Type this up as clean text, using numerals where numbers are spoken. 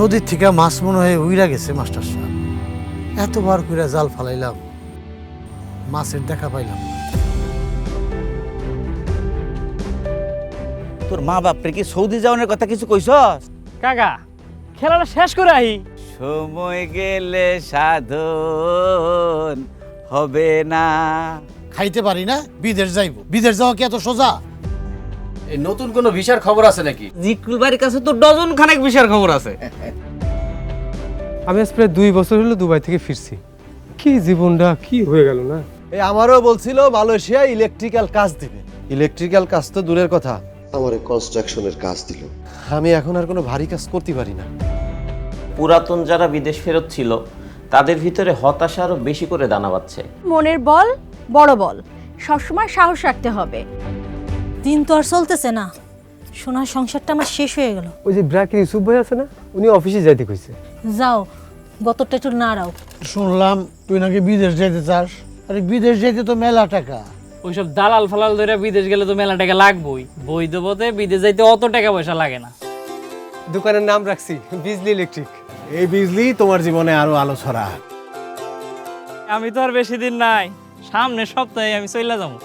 নদীর থেকে মাছ মনে হয়ে উইরা গেছে মাস্টার সাহেব। এতবার করে জাল ফালাইলাম, মাছের দেখা পাইলাম না। তোর মা বাপরে কি সৌদি যাওয়ার কথা কিছু কইছস? কাকা খেলাটা শেষ করে আহি। সময় গেলে সাধন হবে না। খাইতে পারি না, বিদেশ যাইব। বিদেশ যাওয়া কি এত সোজা? এই নতুন কোনো ভিসার খবর আছে নাকি? জিকুল বাড়ির কাছে তো ডজন খানেক বিষয়ের খবর আছে। আমি আজ প্রায় 2 বছর হলো দুবাই থেকে ফিরছি। কি জীবনটা কি হয়ে গেল না? এই আমারও বলছিল মালয়েশিয়া ইলেকট্রিক্যাল কাজ দিবে। ইলেকট্রিক্যাল কাজ তো দূরের কথা, আমার কনস্ট্রাকশনের কাজ দিল। আমি এখন আর কোনো ভারী কাজ করতে পারি না। পুরাতন যারা বিদেশ ফেরত ছিল তাদের ভিতরে হতাশা আরো বেশি করে দানা বাঁধছে। মনের বল বড় বল, সবসময় সাহস রাখতে হবে। দিন তো আর চলতেছে না, সোনার সংসারটা আমার শেষ হয়ে গেল। ওই যে ব্র্যাকের ইউসুফ ভাই আছে না, উনি অফিসে যাইতে কইছে। যাও, গতরটা একটু নাড়াও। শুনলাম তুই নাকি বিদেশ যাইতে চাস। আরে বিদেশ যাইতে তো মেলা টাকা। ওইসব দালাল ফালাল ধরে বিদেশ গেলে তো মেলা টাকা লাগবেই। বৈধ পথে বিদেশ যাইতে অত টাকা পয়সা লাগে না। দোকানের নাম রাখছি বিজলি ইলেকট্রিক। এই বিজলি তোমার জীবনে আরো আলো ছড়া। আমি তো আর বেশি দিন নাই, সামনের সপ্তাহে আমি চলে যাবো।